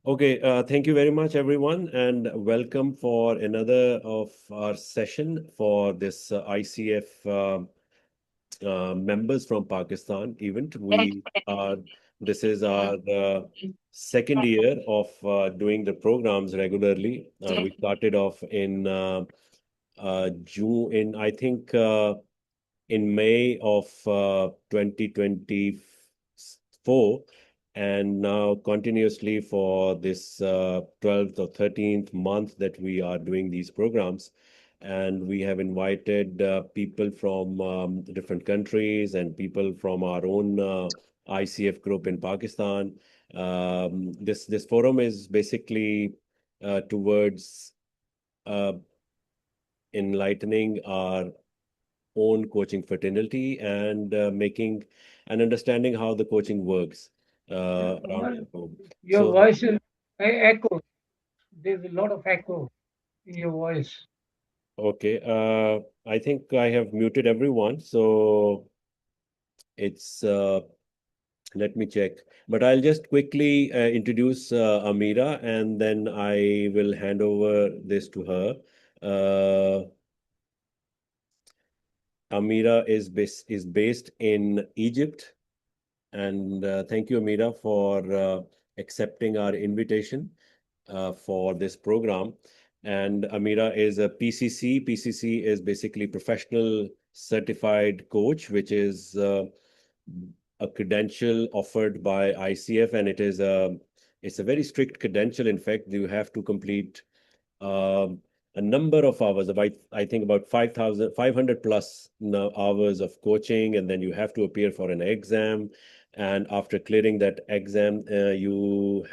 Okay, thank you very much, everyone, and welcome for another of our session for this ICF members from Pakistan event. This is our second year of doing the programs regularly. We started off in June, I think, in May of 2024, and now continuously for this 12th or 13th month that we are doing these programs. And we have invited people from different countries and people from our own ICF group in Pakistan. This forum is basically towards uh, enlightening our own coaching fraternity and making and understanding how the coaching works around the globe. Your So, voice is echo. There's a lot of echo in your voice. okay, I think I have muted everyone. So it's let me check. But I'll just quickly introduce Ammira, and then I will hand over this to her. Uh, Ammira is based in Egypt. And thank you, Amira, for accepting our invitation for this program. And Amira is a PCC. PCC is basically professional certified coach, which is a credential offered by ICF, and it's a very strict credential. In fact, you have to complete um, a number of hours, about I think about 5,500 plus hours of coaching, and then you have to appear for an exam. And after clearing that exam, you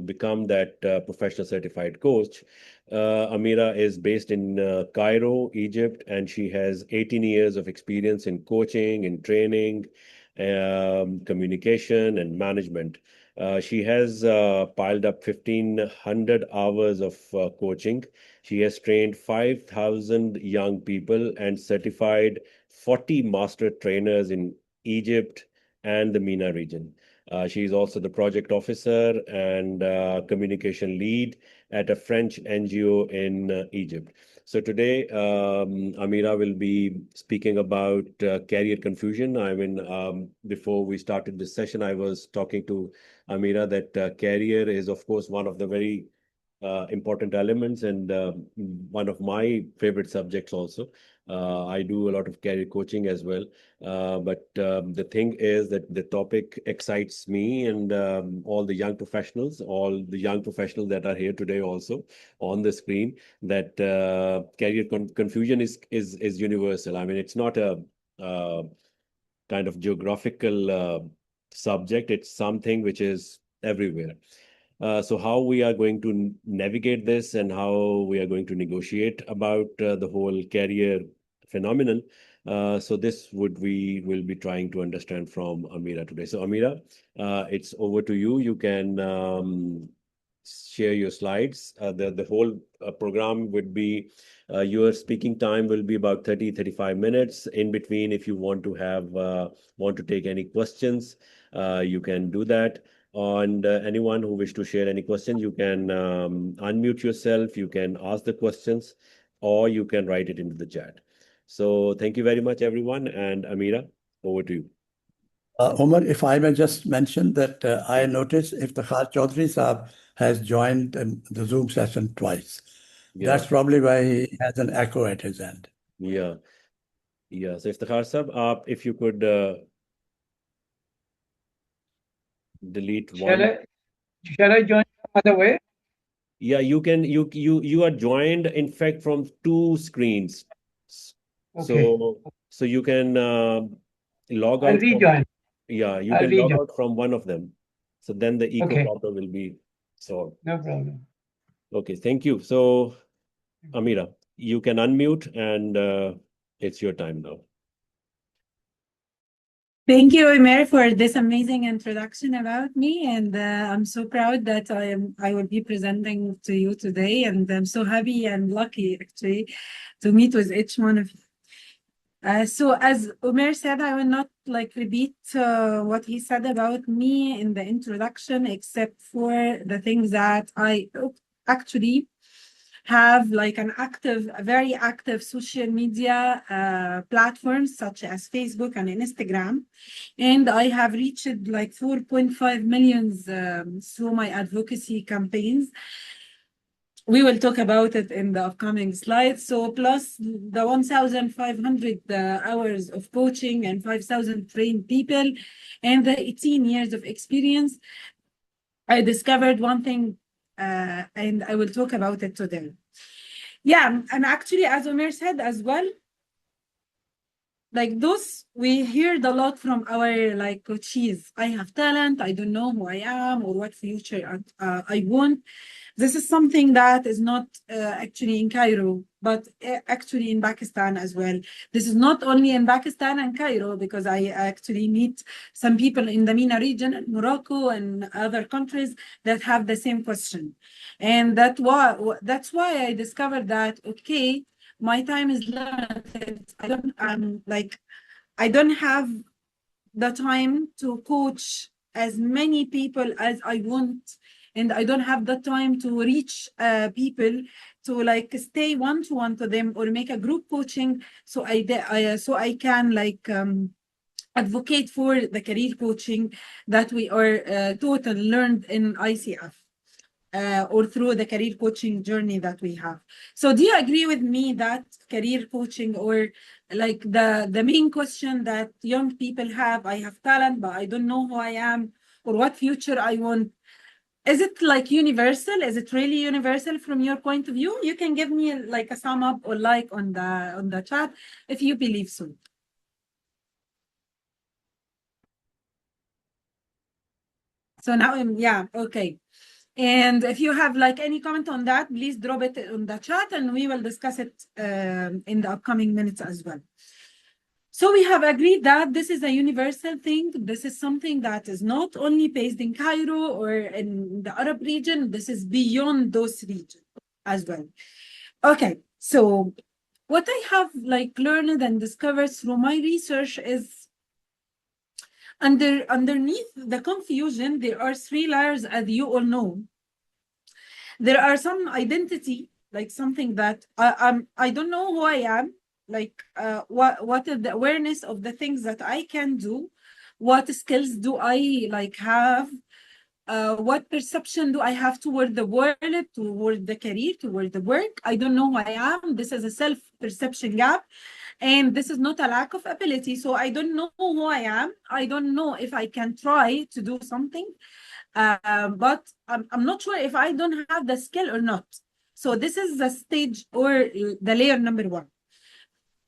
become that professional certified coach. Amira is based in Cairo, Egypt, and she has 18 years of experience in coaching, in training, communication, and management. She has piled up 1,500 hours of coaching. She has trained 5,000 young people and certified 40 master trainers in Egypt and the MENA region. She is also the project officer and communication lead at a French NGO in Egypt. So today, Amira will be speaking about career confusion. I mean, before we started this session, I was talking to Amira, that career is, of course, one of the very important elements and one of my favorite subjects also. I do a lot of career coaching as well. But the thing is that the topic excites me and all the young professionals, that are here today also on the screen, that career confusion is universal. I mean, it's not a uh, kind of geographical subject. It's something which is everywhere. So how we are going to navigate this and how we are going to negotiate about the whole career phenomenon. So this would we will be trying to understand from Amira today. So Amira, it's over to you. You can share your slides. The whole program would be your speaking time will be about 35 minutes. In between, if you want to take any questions, you can do that. And anyone who wish to share any question, you can unmute yourself, you can ask the questions, or you can write it into the chat. So thank you very much, everyone. And Amira, over to you. Omar, if I may just mention that I noticed Iftikhar Chaudhary Saab has joined the Zoom session twice. Yeah, That's probably why he has an echo at his end. yeah, yeah. So Iftikhar Sab, if you could delete Shall one. I shall I join some other way? Yeah, you can you are joined in fact from two screens. Okay. So you can log I'll out from rejoin. yeah, you I'll can log rejoin. out from one of them. So then the echo Okay. problem will be solved. No problem. Okay, thank you. So Amira, you can unmute and it's your time now. Thank you, Ammira, for this amazing introduction about me, and I'm so proud that I will be presenting to you today, and I'm so happy and lucky actually to meet with each one of you. So as Umer said, I will not like repeat what he said about me in the introduction, except for the things that I actually have like a very active social media platforms such as Facebook and Instagram. And I have reached like 4.5 millions through my advocacy campaigns. We will talk about it in the upcoming slides. So plus the 1,500 hours of coaching and 5,000 trained people and the 18 years of experience, I discovered one thing and I will talk about it today. Yeah, and actually, as Omer said as well, like those, we heard a lot from our like coaches. I have talent, I don't know who I am or what future I want. This is something that is not actually in Cairo, but actually in Pakistan as well. This is not only in Pakistan and Cairo, because I actually meet some people in the MENA region, Morocco and other countries that have the same question. And that's why I discovered that, okay, my time is limited. I don't have the time to coach as many people as I want, and I don't have the time to reach people to like stay one-to-one to them or make a group coaching, so I can like advocate for the career coaching that we are taught and learned in ICF. Or through the career coaching journey that we have. So do you agree with me that career coaching, or like the main question that young people have, I have talent, but I don't know who I am or what future I want, is it like universal? Is it really universal from your point of view? You can give me like a sum up or like on the chat if you believe so. So now, yeah, okay. And if you have like any comment on that, please drop it on the chat and we will discuss it in the upcoming minutes as well. So we have agreed that this is a universal thing. This is something that is not only based in Cairo or in the Arab region. This is beyond those regions as well. Okay, so what I have like learned and discovered through my research is underneath the confusion, there are three layers, as you all know. There are some identity, like something that I don't know who I am, like what is the awareness of the things that I can do, what skills do I like have, what perception do I have toward the world, toward the career, toward the work. I don't know who I am. This is a self-perception gap. And this is not a lack of ability. So I don't know who I am. I don't know if I can try to do something. But I'm not sure if I don't have the skill or not. So this is the stage or the layer number one.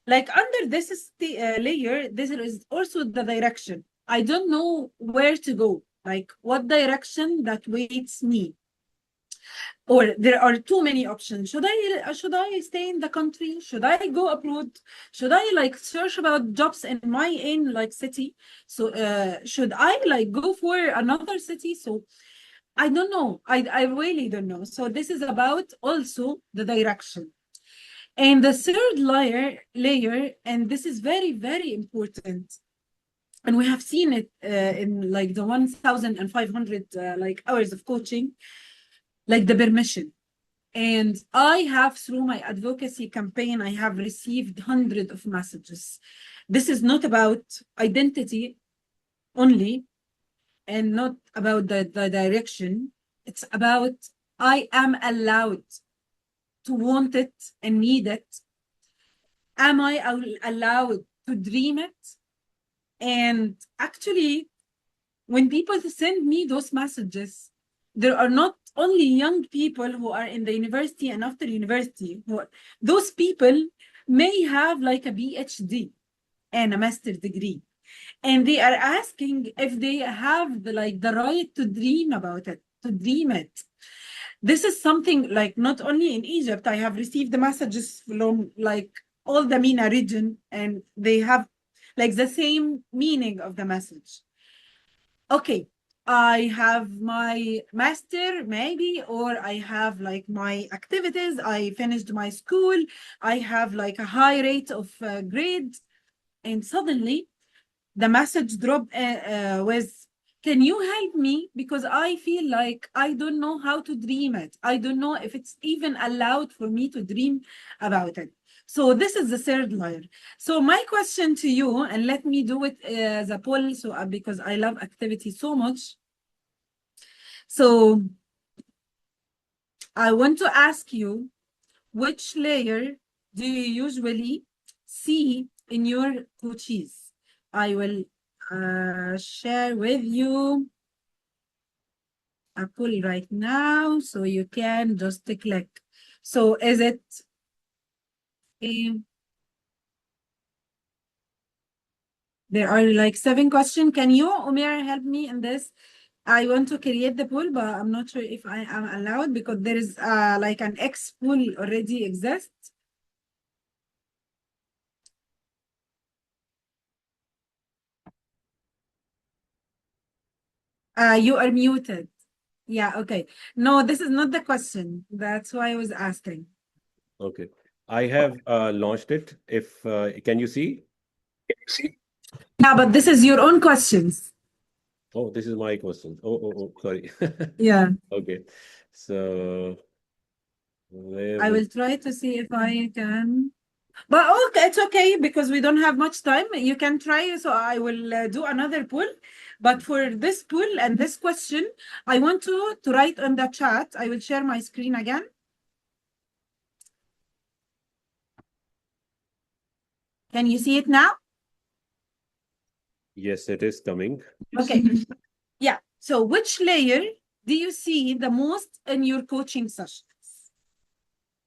Like under this layer, this is also the direction. I don't know where to go, like what direction that waits me. Or there are too many options. Should I stay in the country? Should I go abroad? Should I like search about jobs in my own like city? So should I like go for another city? So I don't know. I really don't know. So this is about also the direction. And the third layer, and this is very, very important. And we have seen it in like the 1,500 like hours of coaching, like the permission. And I have, through my advocacy campaign, I have received hundreds of messages. This is not about identity only and not about the direction. It's about I am allowed to want it and need it. Am I allowed to dream it? And actually, when people send me those messages, there are not only young people who are in the university and after university. Those people may have like a PhD and a master's degree. And they are asking if they have the right to dream about it, to dream it. This is something like not only in Egypt. I have received the messages from like all the MENA region, and they have like the same meaning of the message. Okay, I have my master maybe, or I have like my activities. I finished my school. I have like a high rate of grades. and suddenly the message dropped with, can you help me? Because I feel like I don't know how to dream it. I don't know if it's even allowed for me to dream about it. So this is the third layer. So my question to you, and let me do it as a poll, so because I love activity so much. So I want to ask you, which layer do you usually see in your coaches? I will share with you a poll right now, so you can just click. So is it there are like 7 questions. Can you, Ammira, help me in this? I want to create the poll, but I'm not sure if I am allowed because there is like an X poll already exists. You are muted. Yeah, okay. No, this is not the question. That's why I was asking. Okay. I have launched it. If can you see? Yeah, but this is your own questions. Oh, this is my question. Oh, sorry. Yeah. Okay. So where I will will try to see if I can. But okay, it's okay because we don't have much time. You can try. So I will do another poll. But for this poll and this question, I want to write on the chat. I will share my screen again. Can you see it now? Yes, it is coming. Okay. Yeah. So which layer do you see the most in your coaching sessions?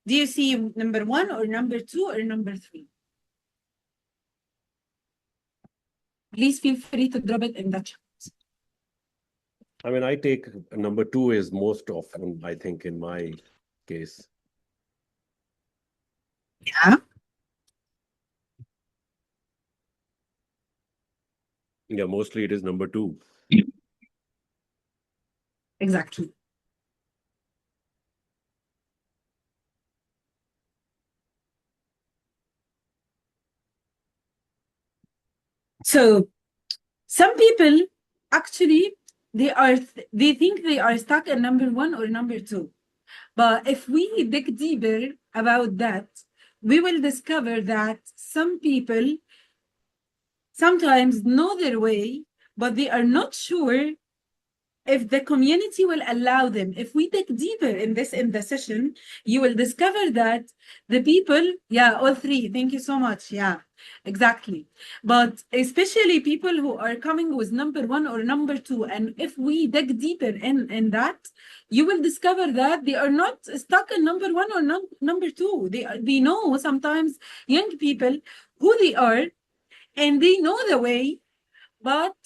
Do you see number 1 or number 2 or number 3? Please feel free to drop it in the chat. I mean, I take number 2 is most often, I think, in my case. Yeah. Yeah, mostly it is number 2. Exactly. So some people actually they think they are stuck at number 1 or number 2. But if we dig deeper about that, we will discover that some people sometimes know their way, but they are not sure if the community will allow them. If we dig deeper in the session, you will discover that the people, yeah, all 3, thank you so much. Yeah, exactly. But especially people who are coming with number 1 or number 2, and if we dig deeper in that, you will discover that they are not stuck in number 1 or number 2. They know sometimes young people who they are, and they know the way, but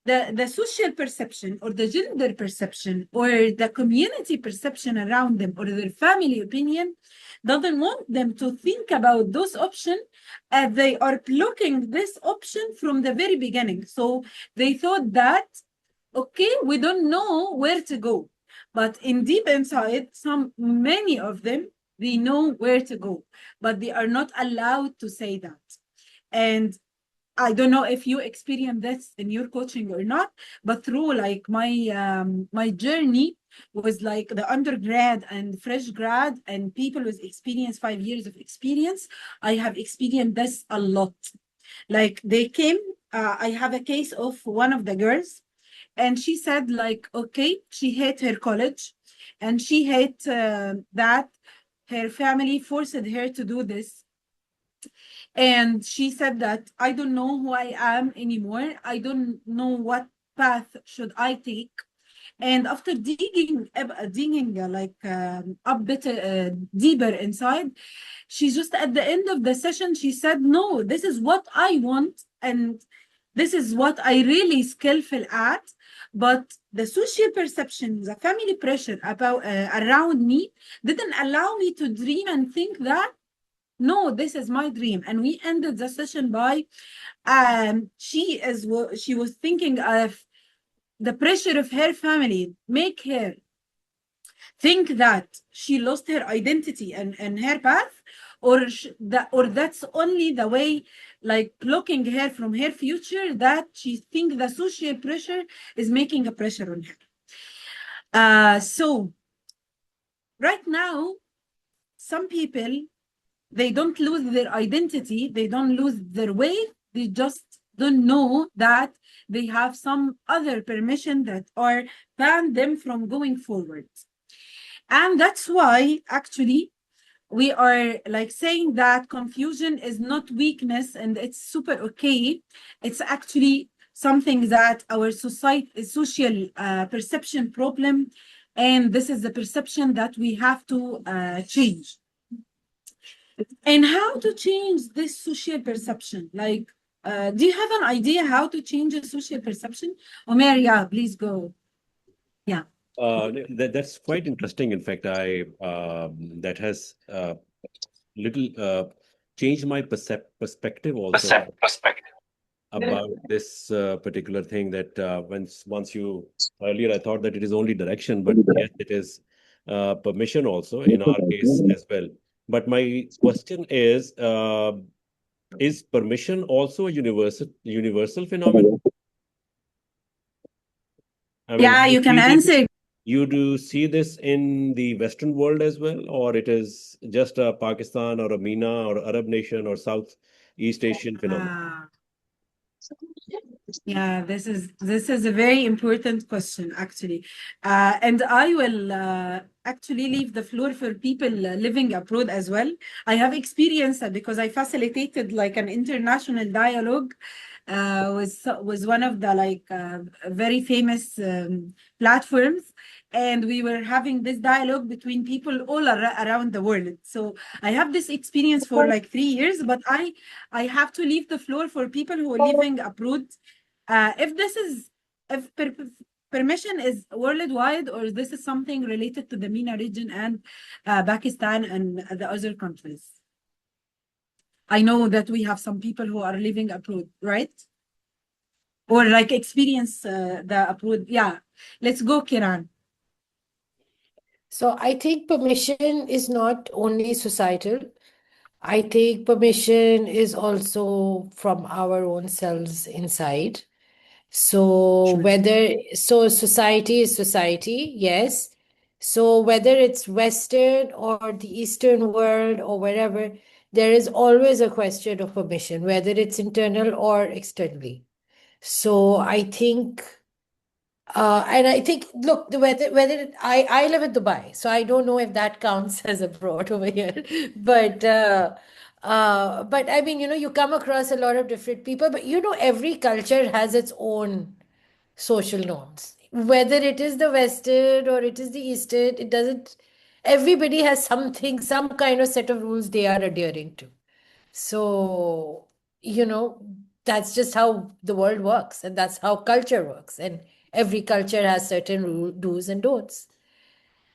the social perception or the gender perception or the community perception around them or their family opinion doesn't want them to think about those options, as they are blocking this option from the very beginning. So they thought that, okay, we don't know where to go. But in deep inside, many of them, they know where to go, but they are not allowed to say that. And I don't know if you experience this in your coaching or not, but through like my journey was like the undergrad and fresh grad and people with experience, 5 years of experience, I have experienced this a lot. Like they came, I have a case of one of the girls, and she said like, okay, she hate her college, and she hate that her family forced her to do this. And she said that I don't know who I am anymore. I don't know what path should I take. And after digging up better, deeper inside, she just at the end of the session, she said, no, this is what I want. And this is what I really skillful at. But the social perception, the family pressure about around me didn't allow me to dream and think that no, this is my dream. And we ended the session by she was thinking of the pressure of her family make her think that she lost her identity and her path, or that's only the way, like looking her from her future, that she think the social pressure is making a pressure on her. So right now, some people, they don't lose their identity, they don't lose their way, they just don't know that they have some other permission that are ban them from going forward. And that's why actually we are like saying that confusion is not weakness and it's super okay. It's actually something that our society, social perception problem, and this is the perception that we have to change. And how to change this social perception? Like, do you have an idea how to change a social perception? Omer, yeah, please go. Yeah. That's quite interesting. In fact, that has little changed my perspective also about this particular thing. That once you earlier, I thought that it is only direction, but yes, it is permission also in our case as well. But my question is permission also a universal phenomenon? I mean, Yeah, you can answer. you do see this in the Western world as well, or it is just a Pakistan or a MENA or Arab nation or Southeast Asian phenomenon? Yeah, this is a very important question actually, and I will actually leave the floor for people living abroad as well. I have experience because I facilitated like an international dialogue with one of the like very famous platforms, and we were having this dialogue between people all around the world. So I have this experience for like 3 years, but I have to leave the floor for people who are living abroad. If this is, if permission is worldwide, or this is something related to the MENA region and Pakistan and the other countries. I know that we have some people who are living abroad, right? Or like experience the abroad. Yeah, let's go, Kiran. So I think permission is not only societal. I think permission is also from our own selves inside. So society is society, yes. So whether it's Western or the Eastern world or wherever, there is always a question of permission, whether it's internal or externally. So I think, and I think, look, whether I live in Dubai, so I don't know if that counts as abroad over here, but I mean, you come across a lot of different people, but every culture has its own social norms. Whether it is the Western or it is the Eastern, it doesn't, everybody has something, some kind of set of rules they are adhering to. So, that's just how the world works, and that's how culture works. And every culture has certain do's and don'ts.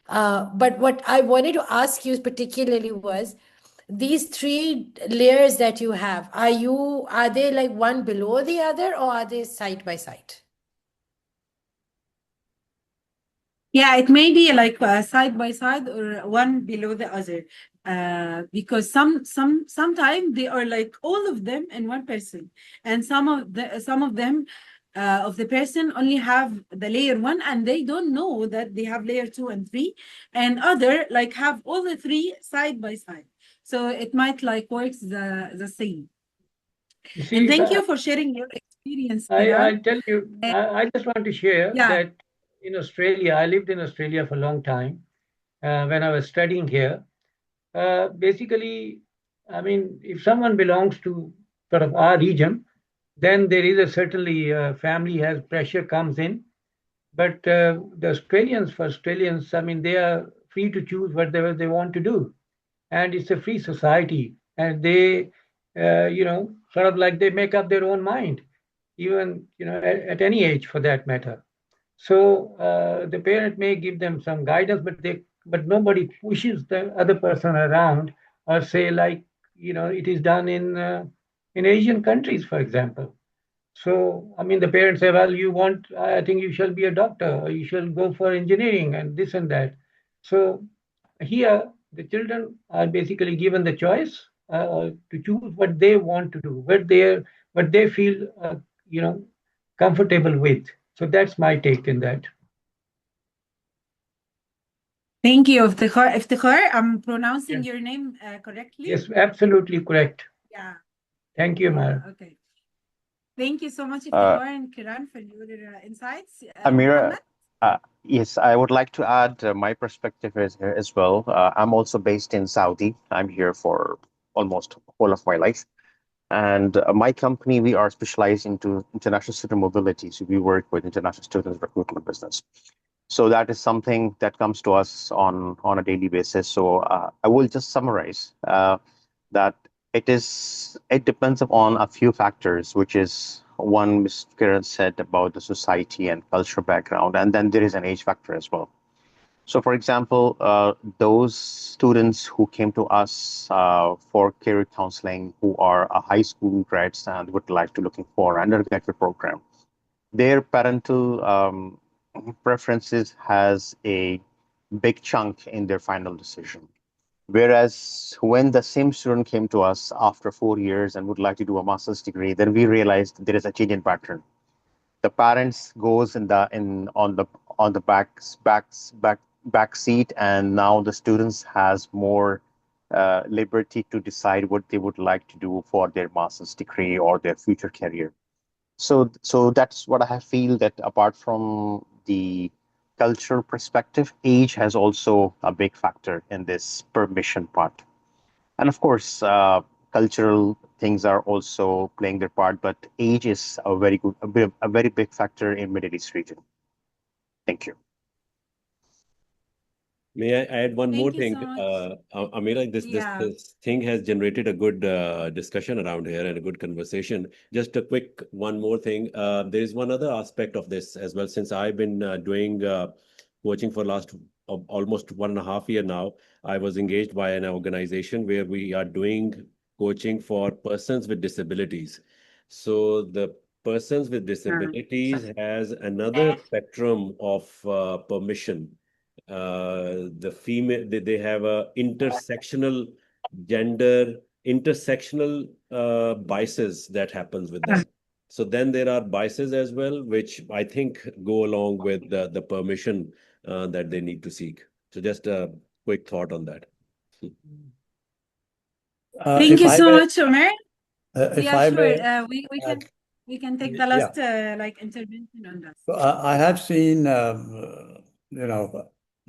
But what I wanted to ask you particularly was these three layers that you have, are they like one below the other, or are they side by side? Yeah, it may be like side by side or one below the other, because sometimes they are like all of them in one person, and some of them of the person only have the layer one, and they don't know that they have layer two and three, and other like have all the three side by side. So it might like works the same. You And see, thank you for sharing your experience, I Kiran. tell you, I just want to share Yeah. that in Australia, I lived in Australia for a long time when I was studying here. Basically, I mean, if someone belongs to sort of our region, then there is a certainly family has pressure comes in. But the Australians, for Australians, I mean, they are free to choose whatever they want to do, and it's a free society, and they, sort of like they make up their own mind, even at any age for that matter. So the parent may give them some guidance, but nobody pushes the other person around or say like it is done in Asian countries, for example. So I mean, the parents say, well, I think you shall be a doctor, or you shall go for engineering and this and that. So here the children are basically given the choice to choose what they want to do, what they feel comfortable with. So that's my take in that. Thank you, Iftikhar. Iftikhar, I'm pronouncing your name correctly? Yes, absolutely correct. Yeah. Thank you, Ammira. Okay. Thank you so much, Iftikhar and Kiran, for your insights. Ammira, Muhammad? yes, I would like to add my perspective as well. I'm also based in Saudi. I'm here for almost all of my life. And my company, we are specialized into international student mobility. So we work with international students recruitment business. So that is something that comes to us on a daily basis. So I will just summarize that it depends upon a few factors, which is one Ms. Kiran said about the society and cultural background, and then there is an age factor as well. So, for example, those students who came to us for career counseling, who are high school grads and would like to looking for an undergraduate program, their parental preferences has a big chunk in their final decision. Whereas when the same student came to us after 4 years and would like to do a master's degree, then we realized there is a change in pattern. The parents goes in on the back seat, and now the students has more liberty to decide what they would like to do for their master's degree or their future career. So that's what I feel, that apart from the cultural perspective, age has also a big factor in this permission part. And of course, cultural things are also playing their part, but age is a very big factor in Middle East region. Thank you. May I add one more Thank you thing? so much. Amira, this thing has generated a good discussion around here and a good conversation. Just a quick one more thing. There is one other aspect of this as well. Since I've been doing coaching for last almost 1.5 year now, I was engaged by an organization where we are doing coaching for persons with disabilities. So the persons with disabilities has another spectrum of permission. The female, they have a intersectional gender, intersectional biases that happens with them. So then there are biases as well, which I think go along with the permission that they need to seek. So just a quick thought on that. Thank you so much, Omer. If Yeah, I sure. may, We can take the last intervention on that. So I have seen,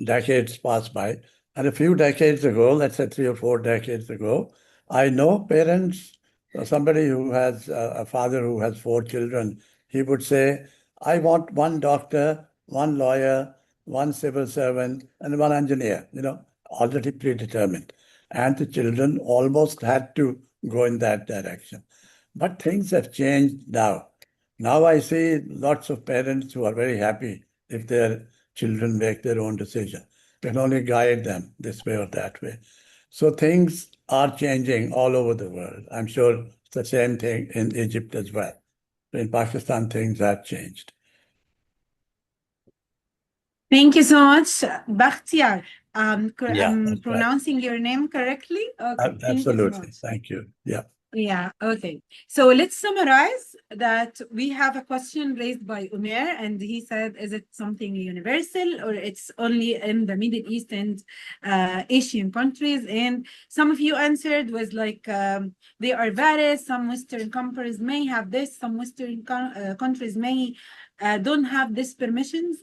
decades pass by, and a few decades ago, let's say 3 or 4 decades ago, I know parents, somebody who has a father who has 4 children, he would say, I want one doctor, one lawyer, one civil servant, and one engineer, already predetermined. And the children almost had to go in that direction. But things have changed now. Now I see lots of parents who are very happy if their children make their own decision. You can only guide them this way or that way. So things are changing all over the world. I'm sure it's the same thing in Egypt as well. In Pakistan, things have changed. Thank you so much, Bakhtiar. Yeah, I'm that's right. pronouncing your name correctly? Okay, thank you so Absolutely. much. Thank you. Yeah. Yeah, okay. So let's summarize that we have a question raised by Umair, and he said, is it something universal or it's only in the Middle East and Asian countries? And some of you answered was like, they are various. Some Western countries may have this, some Western countries may don't have these permissions.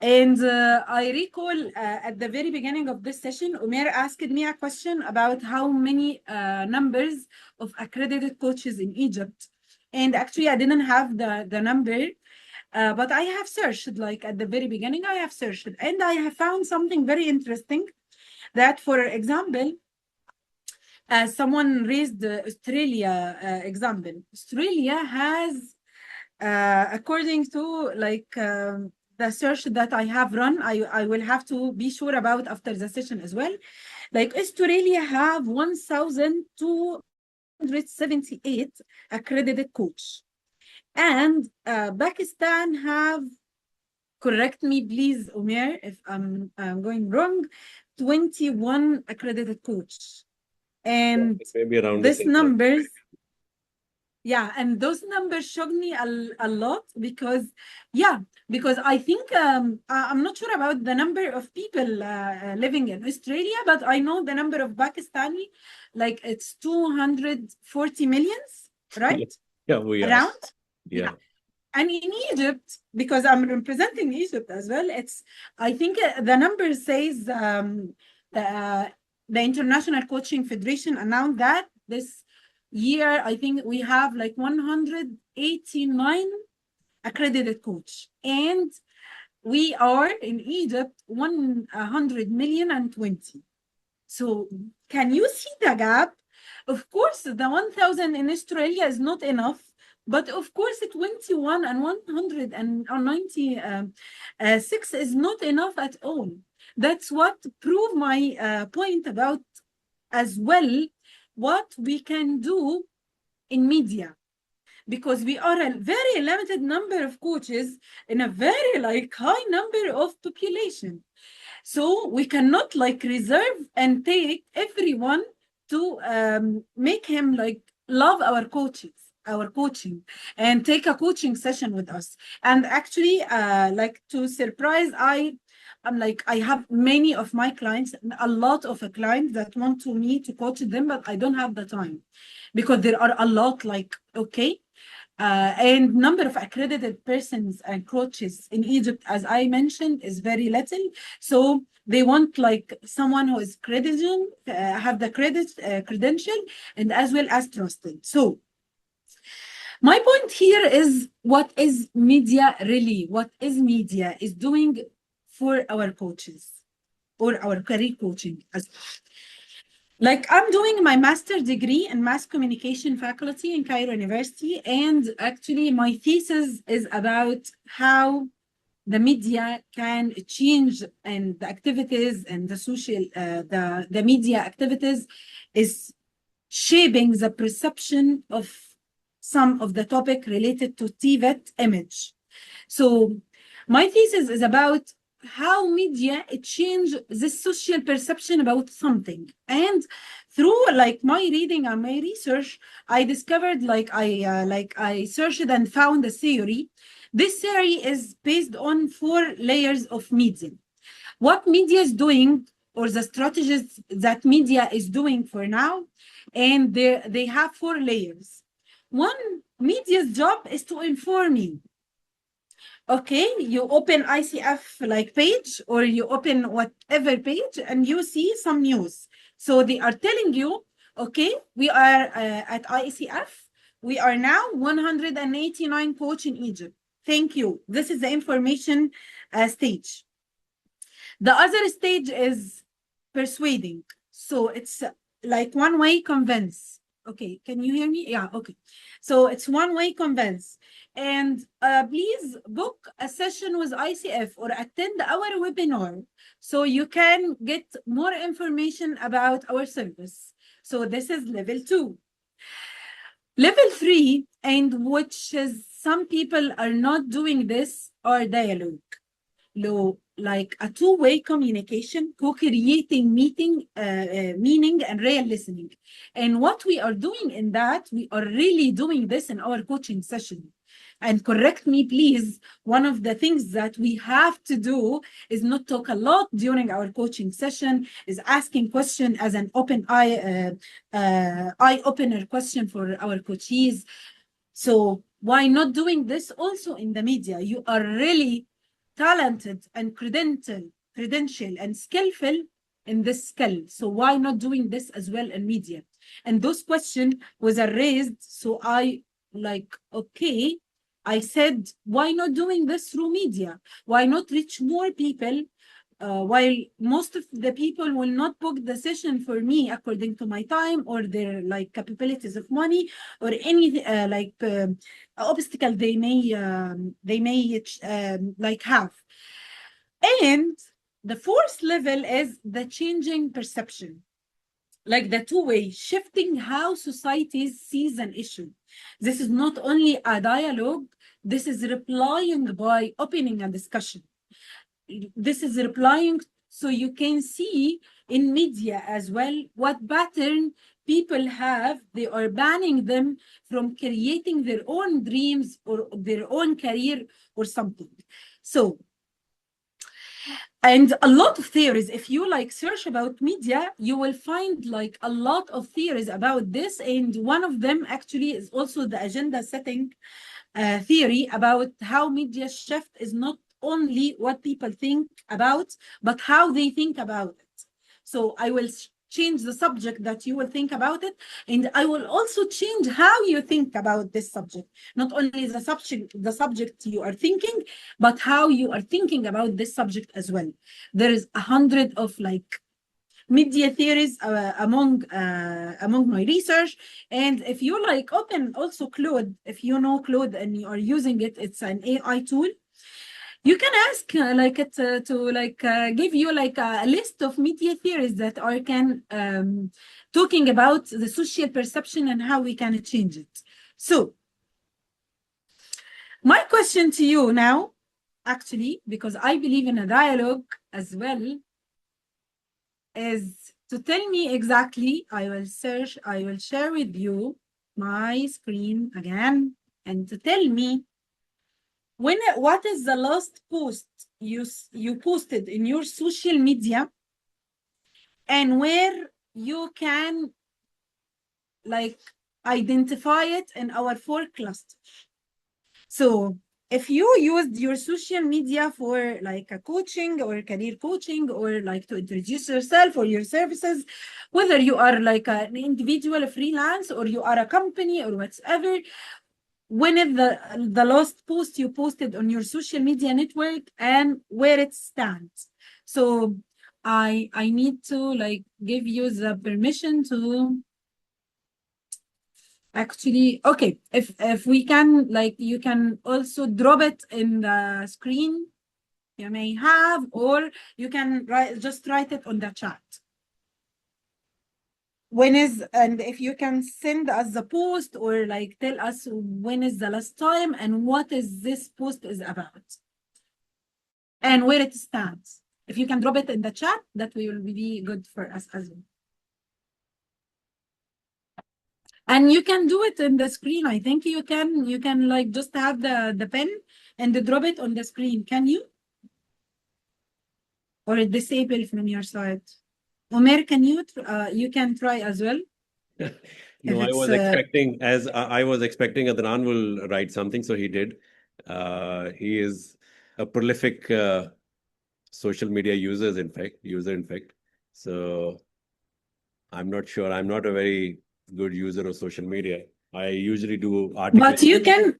And I recall at the very beginning of this session, Umair asked me a question about how many numbers of accredited coaches in Egypt. And actually, I didn't have the number, but I have searched, like at the very beginning, I have searched. And I have found something very interesting that, for example, someone raised the Australia example. Australia has, according to the search that I have run, I will have to be sure about after the session as well. Like Australia have 1,278 accredited coach. And Pakistan have, correct me please, Umair, if I'm going wrong, 21 accredited coach. And maybe around this the same number. numbers, yeah, and those numbers shocked me a lot because, yeah, because I think I'm not sure about the number of people living in Australia, but I know the number of Pakistani, like it's 240 millions, right? Yeah, we are. Around. Yeah. And in Egypt, because I'm representing Egypt as well, I think the number says the International Coaching Federation announced that this year, I think we have like 189 accredited coach. And we are in Egypt 100,000,020. So can you see the gap? Of course, the 1,000 in Australia is not enough. But of course, 21 and 196 is not enough at all. That's what proved my point about as well what we can do in media. Because we are a very limited number of coaches in a very high number of population. So we cannot reserve and take everyone to make him love our coaching and take a coaching session with us. And actually to surprise, I have many of my clients, a lot of clients that want me to coach them, but I don't have the time because there are a lot and number of accredited persons and coaches in Egypt, as I mentioned, is very little. So they want someone who is credible, have the credential, and as well as trusted. So my point here is, what is media really? What is media is doing for our coaches or our career coaching as well? I'm doing my master's degree in mass communication faculty in Cairo University, and actually my thesis is about how the media can change and the activities and the social, the media activities is shaping the perception of some of the topic related to TVET image. So my thesis is about how media changed the social perception about something. And through my reading and my research, I discovered I searched and found a theory. This theory is based on 4 layers of media. What media is doing, or the strategies that media is doing for now, and they have 4 layers. One, media's job is to inform you. Okay, you open ICF page, or you open whatever page, and you see some news. So they are telling you, okay, we are at ICF. We are now 189 coach in Egypt. Thank you. This is the information stage. The other stage is persuading. So it's one-way convince. Okay, can you hear me? Yeah, okay. So it's one-way convince. And please book a session with ICF or attend our webinar so you can get more information about our service. So this is level 2. Level 3, and which is some people are not doing this, are dialogue. Like a two-way communication, co-creating meaning and real listening. And what we are doing in that, we are really doing this in our coaching session. And correct me, please, one of the things that we have to do is not talk a lot during our coaching session, is asking question as an eye-opener question for our coachees. So why not doing this also in the media? You are really talented and credential and skillful in this skill. So why not doing this as well in media? And those questions was raised. So I okay, I said, why not doing this through media? Why not reach more people? While most of the people will not book the session for me according to my time or their capabilities of money or any obstacle they may have. And the 4th level is the changing perception, like the two-way, shifting how society sees an issue. This is not only a dialogue, this is replying by opening a discussion. This is replying So you can see in media as well what pattern people have. They are banning them from creating their own dreams or their own career or something. So, and a lot of theories, if you like search about media, you will find like a lot of theories about this. And one of them actually is also the agenda setting theory about how media shift is not only what people think about, but how they think about it. So I will change the subject that you will think about it, and I will also change how you think about this subject. Not only the subject you are thinking, but how you are thinking about this subject as well. There is 100 of like media theories among my research. And if you like open also Claude, if you know Claude and you are using it, it's an AI tool. You can ask like it to like give you like a list of media theories that are talking about the social perception and how we can change it. So my question to you now, actually, because I believe in a dialogue as well, is to tell me exactly. I will share with you my screen again, and to tell me what is the last post you posted in your social media, and where you can like identify it in our 4 clusters. So if you used your social media for like a coaching or career coaching, or like to introduce yourself or your services, whether you are like an individual freelance or you are a company or whatever, when is the last post you posted on your social media network and where it stands? So I need to like give you the permission to actually, okay, if we can, like, you can also drop it in the screen you may have, or you can just write it on the chat. And if you can send us the post, or like tell us when is the last time and what is this post is about and where it stands. If you can drop it in the chat, that will be good for us as well. And you can do it in the screen. I think you can like just have the pen and drop it on the screen. Can you? Or disable from your side? Omer, can you can try as well? No, I was expecting, I was expecting Adnan will write something, so he did. He is a prolific social media user, in fact. So I'm not sure. I'm not a very good user of social media. I usually do articles. But you can.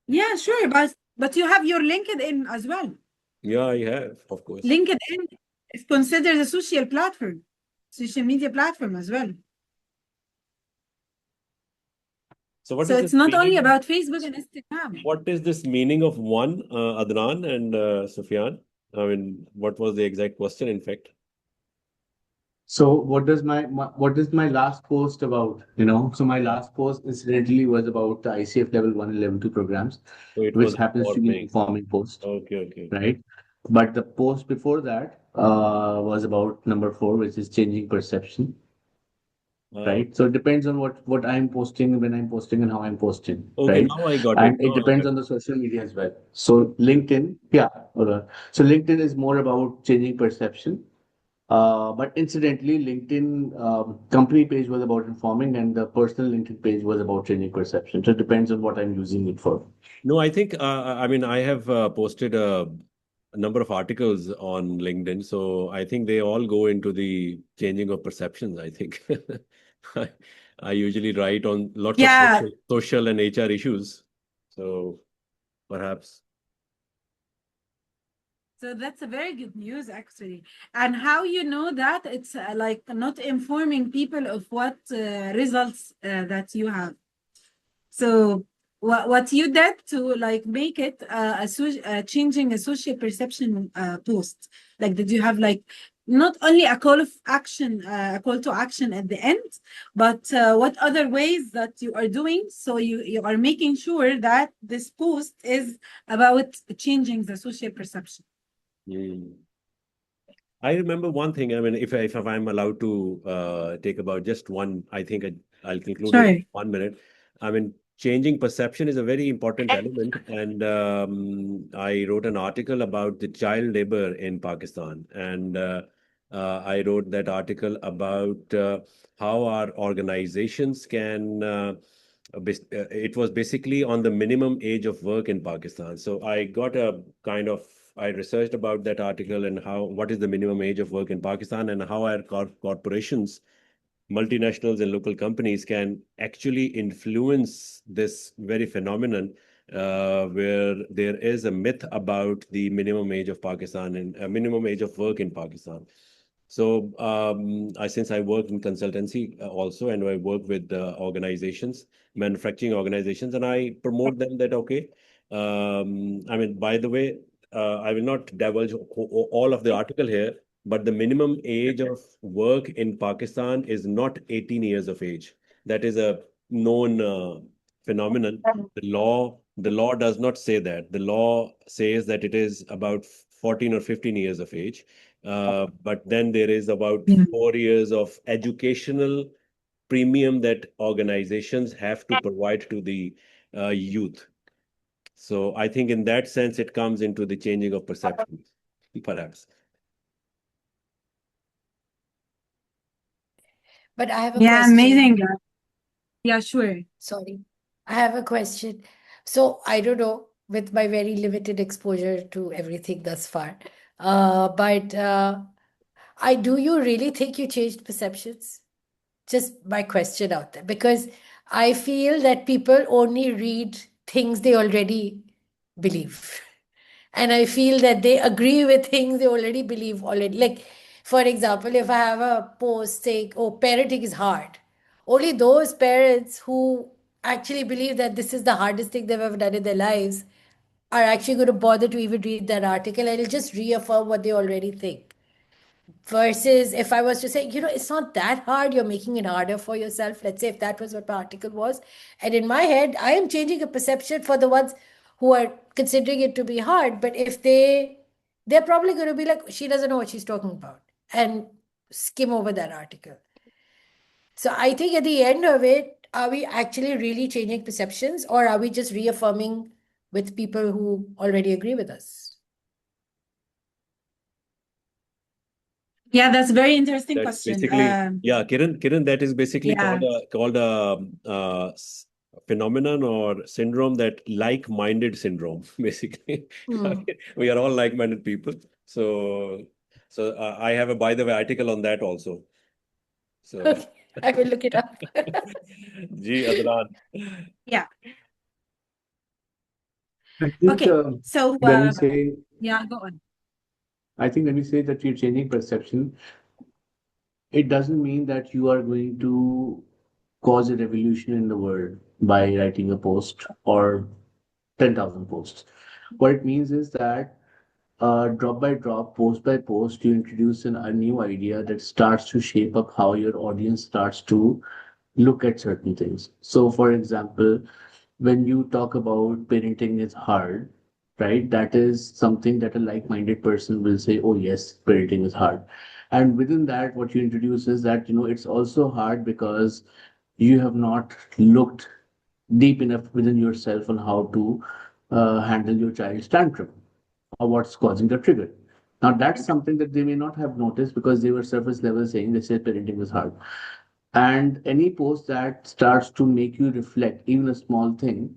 Yeah, sure. But you have your LinkedIn as well. Yeah, I have, of course. LinkedIn is considered a social platform, social media platform as well. So it's not only about Facebook and Instagram. What is this meaning of one, Adnan and Sufyan? I mean, what was the exact question, in fact? So what does what is my last post about? So my last post incidentally was about the ICF level 1 and level 2 programs, So it which was happens to be an me. informing post. Okay. Right. But the post before that was about number 4, which is changing perception. Right. So it depends on what I'm posting, when I'm posting, and how I'm posting. Okay, right. now I got And it. it depends on the social media as well. So LinkedIn, yeah. So LinkedIn is more about changing perception. But incidentally, LinkedIn company page was about informing, and the personal LinkedIn page was about changing perception. So it depends on what I'm using it for. No, I think, I mean, I have posted a number of articles on LinkedIn. So I think they all go into the changing of perceptions, I think. I usually write on lots of social and HR issues. So perhaps. So that's a very good news, actually. And how you know that it's like not informing people of what results that you have. So what you did to like make it changing a social perception post? Like, did you have like not only a call to action at the end, but what other ways that you are doing so you are making sure that this post is about changing the social perception? I remember one thing. I mean, if I'm allowed to take about just one, I think I'll conclude Sure. in 1 minute. I mean, changing perception is a very important element, and I wrote an article about the child labor in Pakistan, and I wrote that article about how our organizations can. It was basically on the minimum age of work in Pakistan. So I got a kind of I researched about that article and how what is the minimum age of work in Pakistan and how our corporations, multinationals and local companies can actually influence this very phenomenon where there is a myth about the minimum age of Pakistan and minimum age of work in Pakistan. So since I work in consultancy also, and I work with organizations, manufacturing organizations, and I promote them that okay. I mean, by the way, I will not divulge all of the article here, but the minimum age of work in Pakistan is not 18 years of age. That is a known phenomenon. The law does not say that. The law says that it is about 14 or 15 years of age. But then there is about Yeah. 4 years of educational premium that organizations have to provide to the youth. So I think in that sense, it comes into the changing of perceptions, perhaps. But I have a Yeah, question. amazing. Yeah, sure. Sorry. I have a question. So I don't know, with my very limited exposure to everything thus far, but I do you really think you changed perceptions? Just my question out there, because I feel that people only read things they already believe. And I feel that they agree with things they already believe already. Like, for example, if I have a post saying, oh, parenting is hard, only those parents who actually believe that this is the hardest thing they've ever done in their lives are actually going to bother to even read that article, and it'll just reaffirm what they already think. Versus if I was to say, it's not that hard, you're making it harder for yourself. Let's say if that was what my article was. And in my head, I am changing a perception for the ones who are considering it to be hard. But if they're probably going to be like, she doesn't know what she's talking about, and skim over that article. So I think at the end of it, are we actually really changing perceptions, or are we just reaffirming with people who already agree with us? Yeah, that's a very interesting That's question. basically, yeah, Kiran, that is basically Yeah. called a phenomenon or syndrome, that like-minded syndrome, basically. Hmm. We are all like-minded people. So I have a, by the way, article on that also. So, Okay, I will look it up. Ji Adnan. Yeah. I think Okay. So, when we say, yeah, go on. I think when we say that you're changing perception, it doesn't mean that you are going to cause a revolution in the world by writing a post or 10,000 posts. What it means is that drop by drop, post by post, you introduce a new idea that starts to shape up how your audience starts to look at certain things. So, for example, when you talk about parenting is hard, right? That is something that a like-minded person will say, oh, yes, parenting is hard. And within that, what you introduce is that, it's also hard because you have not looked deep enough within yourself on how to handle your child's tantrum or what's causing the trigger. Now, that's something that they may not have noticed because they were surface level saying they said parenting was hard. And any post that starts to make you reflect, even a small thing,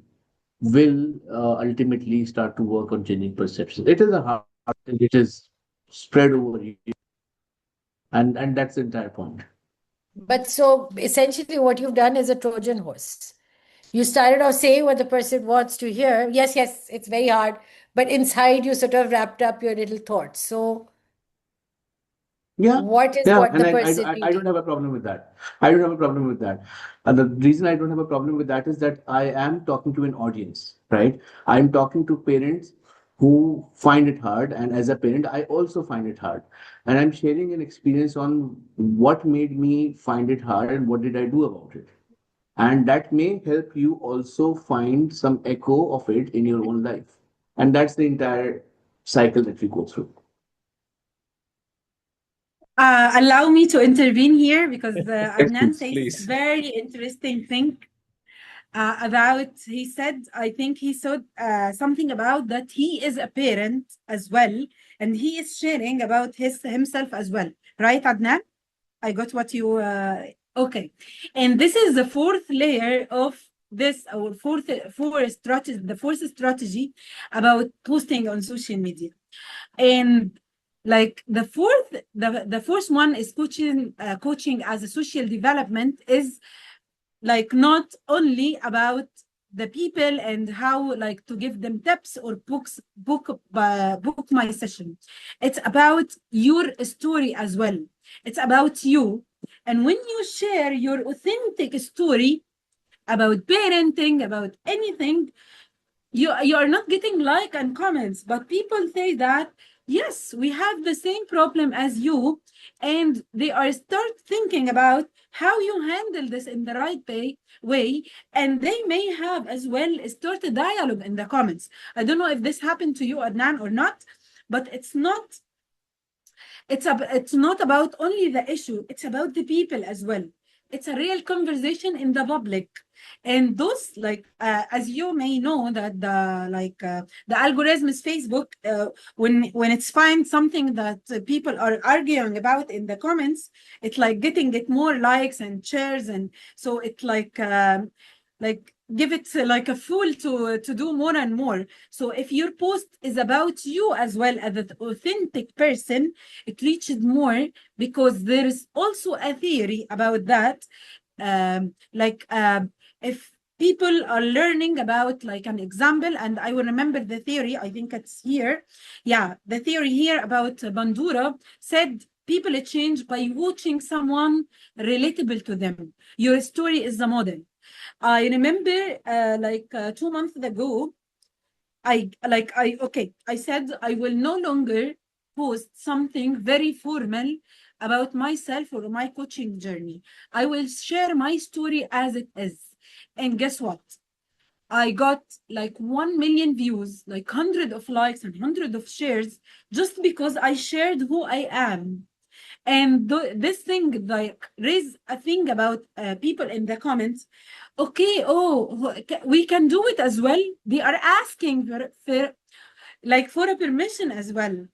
will ultimately start to work on changing perception. It is a hard thing, it is spread over you, and that's the entire point. But so essentially, what you've done is a Trojan horse. You started off saying what the person wants to hear. Yes, yes, it's very hard. But inside, you sort of wrapped up your little thoughts. So, Yeah, what is yeah, what and the I, person I don't needing? have a problem with that. I don't have a problem with that. And the reason I don't have a problem with that is that I am talking to an audience, right? I'm talking to parents who find it hard, and as a parent, I also find it hard. And I'm sharing an experience on what made me find it hard and what did I do about it. And that may help you also find some echo of it in your own life. And that's the entire cycle that we go through. Allow me to intervene here because Adnan Please, says please. very interesting thing about, he said, I think he said something about that he is a parent as well, and he is sharing about himself as well. Right, Adnan? I got what you, okay. And this is the fourth layer of this, our fourth strategy, the fourth strategy about posting on social media. And like the fourth one is coaching as a social development is like not only about the people and how like to give them tips or book my session. It's about your story as well. It's about you. And when you share your authentic story about parenting, about anything, you are not getting like and comments, but people say that yes, we have the same problem as you, and they are start thinking about how you handle this in the right way, and they may have as well start a dialogue in the comments. I don't know if this happened to you, Adnan, or not, but it's not about only the issue, it's about the people as well. It's a real conversation in the public. And those like as you may know that the algorithm is Facebook, when it's find something that people are arguing about in the comments, it's like getting it more likes and shares, and so it like give it like a fool to do more and more. So if your post is about you as well as an authentic person, it reaches more, because there is also a theory about that. If people are learning about like an example, and I will remember the theory, I think it's here. Yeah, the theory here about Bandura said people change by watching someone relatable to them. Your story is the model. I remember 2 months ago, I said I will no longer post something very formal about myself or my coaching journey. I will share my story as it is. And guess what? I got like 1 million views, like 100 of likes and 100 of shares, just because I shared who I am. And this thing like raise a thing about people in the comments. Okay, oh, we can do it as well. They are asking for a permission as well.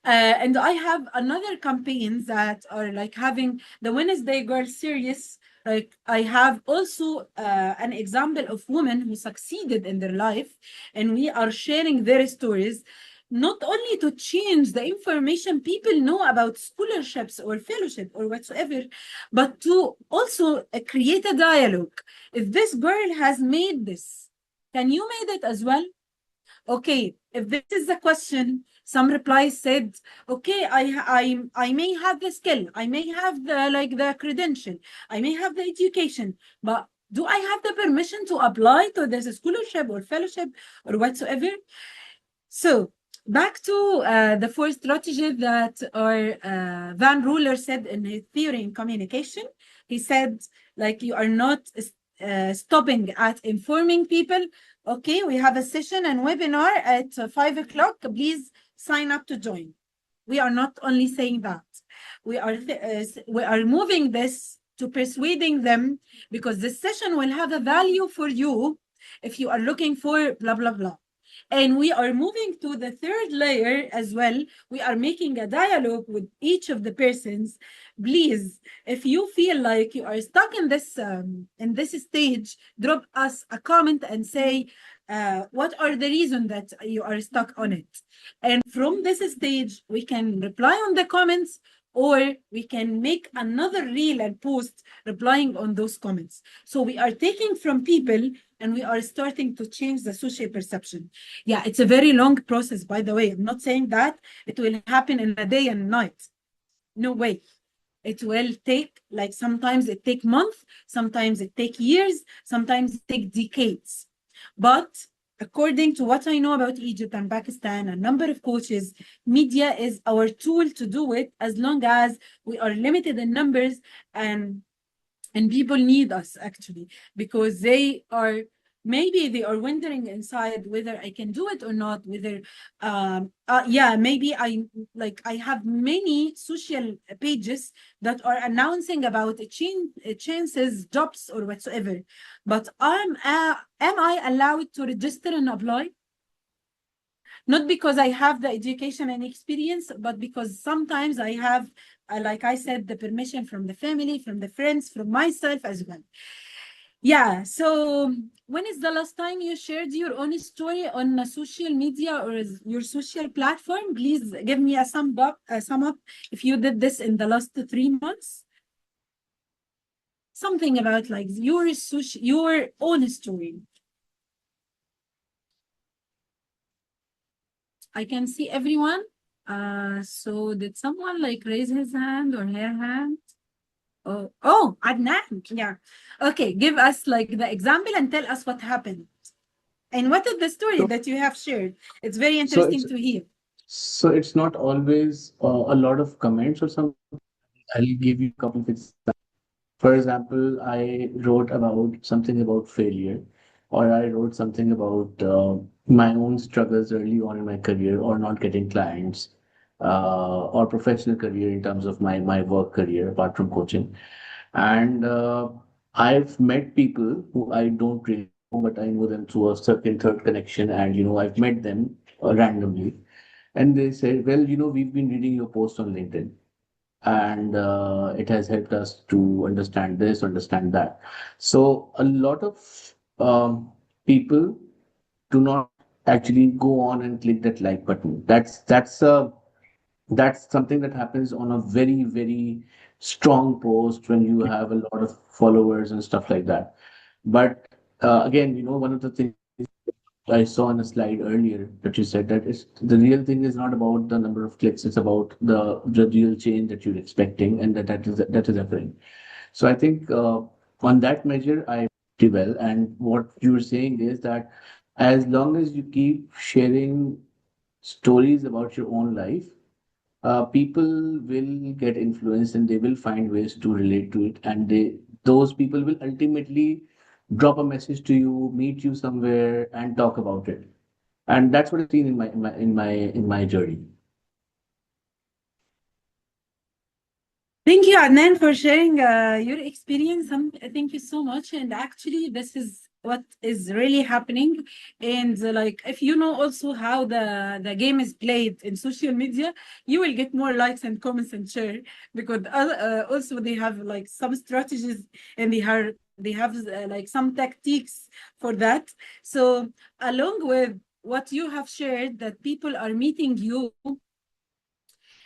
And I have another campaigns that are like having the Wednesday Girl series. Like I have also an example of women who succeeded in their life, and we are sharing their stories, not only to change the information people know about scholarships or fellowship or whatsoever, but to also create a dialogue. If this girl has made this, can you made it as well? Okay, if this is the question, some replies said, okay, I may have the skill, I may have the credential, I may have the education, but do I have the permission to apply to this scholarship or fellowship or whatsoever? So back to the fourth strategy that our Van Ruler said in his theory in communication. He said, like, you are not stopping at informing people. Okay, we have a session and webinar at 5 o'clock. Please sign up to join. We are not only saying that. We are moving this to persuading them, because this session will have a value for you if you are looking for blah, blah, blah. And we are moving to the third layer as well. We are making a dialogue with each of the persons. Please, if you feel like you are stuck in this stage, drop us a comment and say what are the reasons that you are stuck on it. And from this stage, we can reply on the comments, or we can make another reel and post replying on those comments. So we are taking from people and we are starting to change the social perception. Yeah, it's a very long process, by the way. I'm not saying that it will happen in a day and night. No way. It will take, like, sometimes it take months, sometimes it take years, sometimes it take decades. But according to what I know about Egypt and Pakistan, a number of coaches, media is our tool to do it, as long as we are limited in numbers, and people need us actually, because they are maybe they are wondering inside whether I can do it or not, whether maybe I have many social pages that are announcing about chances, jobs, or whatsoever, but am I allowed to register and apply? Not because I have the education and experience, but because sometimes I have, like I said, the permission from the family, from the friends, from myself as well. Yeah. So when is the last time you shared your own story on a social media or your social platform? Please give me a sum up if you did this in the last 3 months. Something about like your own story. I can see everyone. So did someone like raise his hand or her hand? Oh, Adnan. Yeah. Okay, give us like the example and tell us what happened. And what is the story So, that you have shared? It's very so interesting it's to hear. so it's not always a lot of comments or something. I'll give you a couple of examples. For example, I wrote about something about failure, or I wrote something about my own struggles early on in my career, or not getting clients, or professional career in terms of my work career apart from coaching. And I've met people who I don't really know, but I know them through a second, third connection, and I've met them randomly, and they said, "Well, we've been reading your post on LinkedIn, and it has helped us to understand this, understand that." So a lot of people do not actually go on and click that like button. That's something that happens on a very, very strong post when you have a lot of followers and stuff like that. But again, one of the things I saw on a slide earlier that you said that is the real thing is not about the number of clicks, it's about the real change that you're expecting, and that is occurring. So I think on that measure, I pretty well. And what you're saying is that as long as you keep sharing stories about your own life, people will get influenced and they will find ways to relate to it, and those people will ultimately drop a message to you, meet you somewhere, and talk about it. And that's what I've seen in my journey. Thank you, Adnan, for sharing your experience. Thank you so much. And actually, this is what is really happening. And like, if you know also how the game is played in social media, you will get more likes and comments and share, because also they have like some strategies, and they have like some tactics for that. So along with what you have shared, that people are meeting you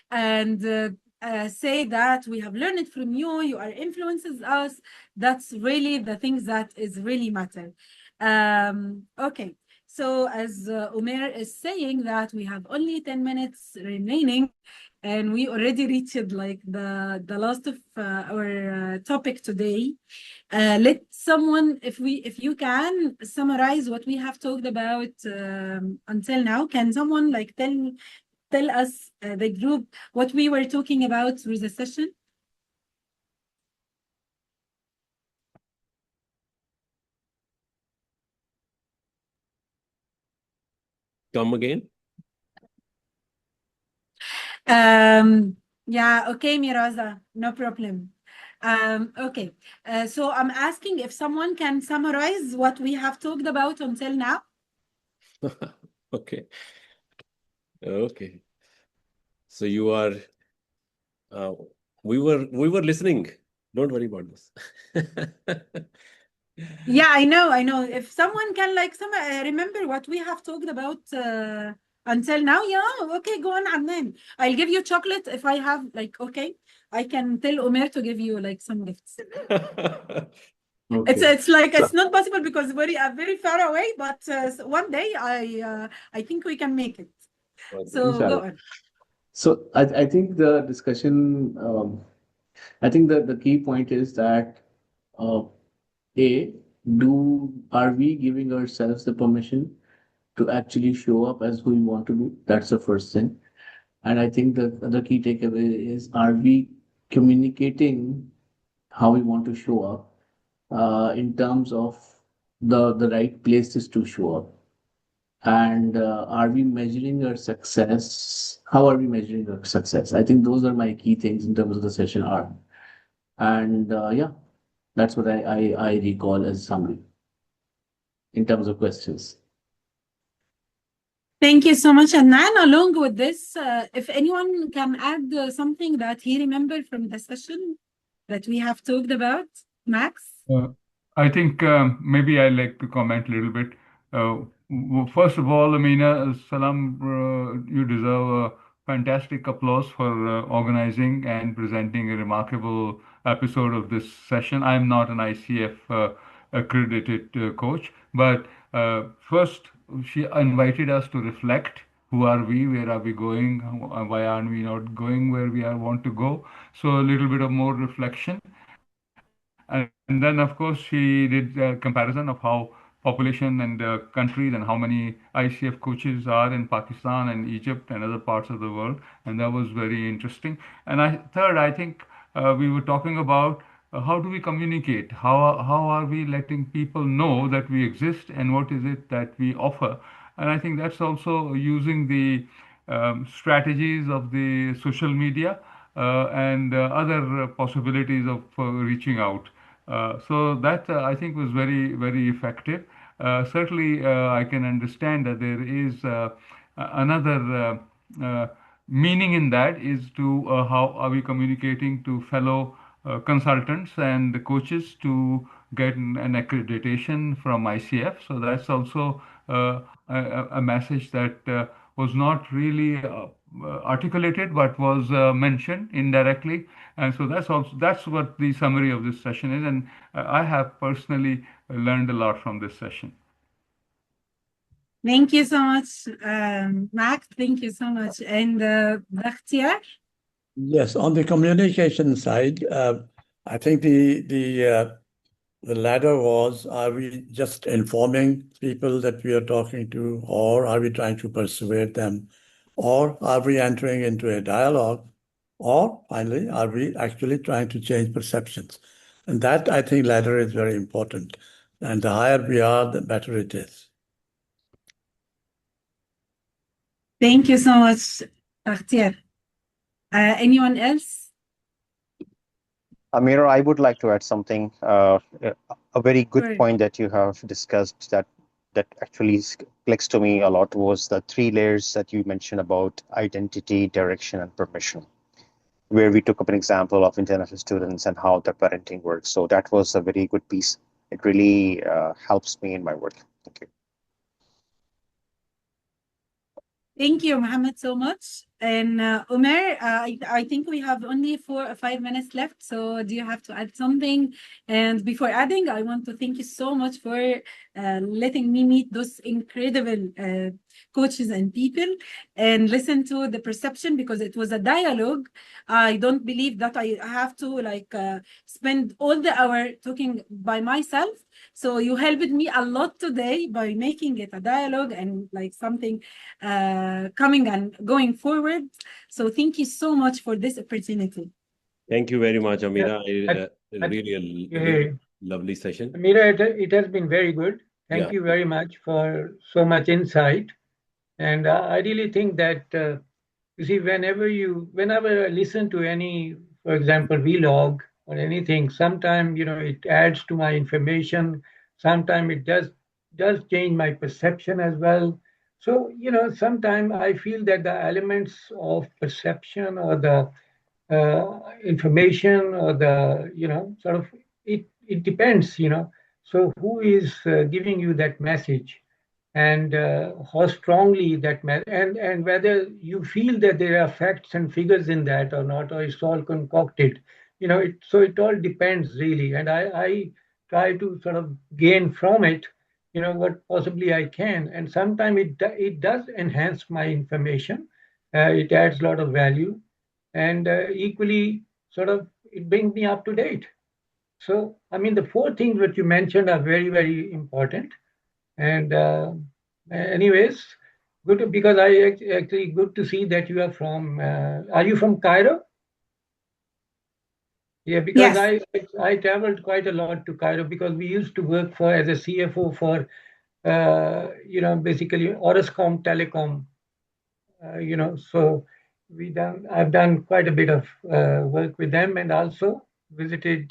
and say that we have learned from you, you are influences us. That's really the things that is really matter. Okay, so as Umair is saying that we have only 10 minutes remaining, and we already reached like the last of our topic today. Let someone, if you can summarize what we have talked about until now. Can someone like tell us, the group, what we were talking about through the session? Come again? Yeah, okay, Miraza, no problem. Okay, so I'm asking if someone can summarize what we have talked about until now. Okay. Okay. So you are uh, we were listening. Don't worry about this. Yeah, I know. If someone can like remember what we have talked about until now, yeah, okay, go on, Adnan. I'll give you chocolate if I have like, okay, I can tell Omer to give you like some gifts. Okay. It's like So it's not possible because very far away, but one day I think we can make it. So go inshallah. on. So I think the discussion, I think the key point is that uh, A, are we giving ourselves the permission to actually show up as who we want to be? That's the first thing. And I think the key takeaway is, are we communicating how we want to show up in terms of the right places to show up. And are we measuring our success? How are we measuring our success? I think those are my key things in terms of the session are. And yeah, that's what I recall as summary in terms of questions. Thank you so much, Adnan. Along with this, if anyone can add something that he remembered from the session that we have talked about, Max? I think maybe I like to comment a little bit. First of all, Ammira Salam, you deserve a fantastic applause for organizing and presenting a remarkable episode of this session. I'm not an ICF accredited coach, but first she invited us to reflect. Who are we? Where are we going? Why aren't we not going where we want to go? So a little bit of more reflection. And then, of course, she did a comparison of how population and countries and how many ICF coaches are in Pakistan and Egypt and other parts of the world. And that was very interesting. And third, I think we were talking about how do we communicate? How are we letting people know that we exist and what is it that we offer? And I think that's also using the strategies of the social media and other possibilities of reaching out. So that I think was very, very effective. Certainly, I can understand that there is another meaning in that is to how are we communicating to fellow consultants and the coaches to get an accreditation from ICF. So that's also a message that was not really articulated, but was mentioned indirectly. And so that's what the summary of this session is. And I have personally learned a lot from this session. Thank you so much, Max. Thank you so much. And Bakhtiar? Yes, on the communication side, I think the ladder was, are we just informing people that we are talking to, or are we trying to persuade them, or are we entering into a dialogue, or finally, are we actually trying to change perceptions? And that, I think, ladder is very important. And the higher we are, the better it is. Thank you so much, Bakhtiar. Anyone else? Ammira, I would like to add something. A very good Sure. point that you have discussed that actually clicks to me a lot was the three layers that you mentioned about identity, direction, and permission, where we took up an example of international students and how the parenting works. So that was a very good piece. It really helps me in my work. Thank you. Thank you, Mohammed, so much. And Umer, I think we have only 4 or 5 minutes left. So do you have to add something? And before adding, I want to thank you so much for letting me meet those incredible coaches and people and listen to the perception, because it was a dialogue. I don't believe that I have to spend all the hour talking by myself. So you helped me a lot today by making it a dialogue and like something coming and going forward. So thank you so much for this opportunity. Thank you very much, Ammira. Really a very lovely session. Ammira, it has been very good. Thank Yeah. you very much for so much insight. And I really think that, you see, whenever I listen to any, for example, vlog or anything, sometimes, it adds to my information. Sometimes it does change my perception as well. So, sometimes I feel that the elements of perception or the information or the, sort of, it depends, So who is giving you that message? And how strongly that and whether you feel that there are facts and figures in that or not, or it's all concocted, so it all depends really. And I try to sort of gain from it, what possibly I can. And sometimes it does enhance my information. It adds a lot of value, and equally sort of it brings me up to date. So I mean, the four things that you mentioned are very, very important. And anyways, because actually good to see that you are from. Are you from Cairo? Yeah, because Yes. I traveled quite a lot to Cairo because we used to work for as a CFO for basically Orascom Telecom, so I've done quite a bit of work with them and also visited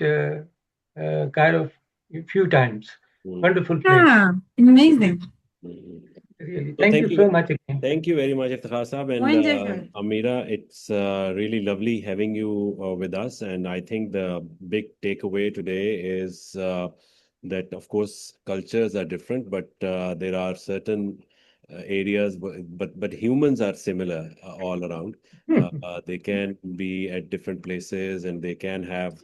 Cairo a few times. Mm. Wonderful place, Amazing. Mhm. really. So Thank you so much again. thank you very much, Iftikhar Saab and Wonderful. Ammira. It's really lovely having you with us. And I think the big takeaway today is that, of course, cultures are different, but there are certain areas, but humans are similar all around. They can be at different places and they can have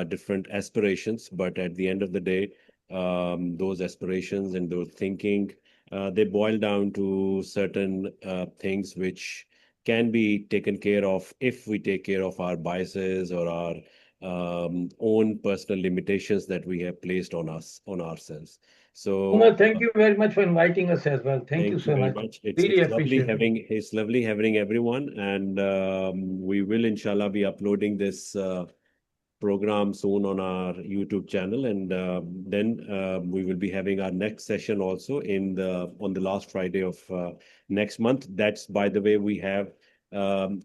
different aspirations, but at the end of the day, those aspirations and those thinking they boil down to certain things which can be taken care of if we take care of our biases or our own personal limitations that we have placed on us, on ourselves. So Umar, thank you very much for inviting us as well. Thank you thank you so very much. much. Really It's appreciate it. lovely having everyone, and we will inshallah be uploading this program soon on our YouTube channel, and then we will be having our next session also in the on the last Friday of next month. That's, by the way, we have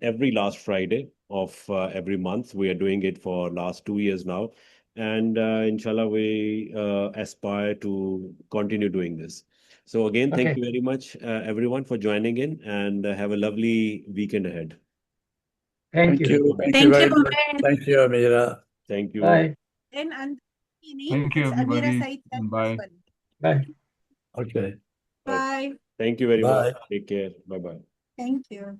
every last Friday of every month. We are doing it for last 2 years now, and inshallah we aspire to continue doing this. So again, thank Okay. you very much, everyone, for joining in, and have a lovely weekend ahead. Thank Thank you. you. Thank you Thank you, very much. Umair. Thank you, Ammira. Thank you. Bye. And name, Thank you, it's Ammira everybody, Sayed Salem and as bye. well. Bye. Okay. Okay. Bye. Thank you very much. Bye. Take care. Bye bye. Thank you.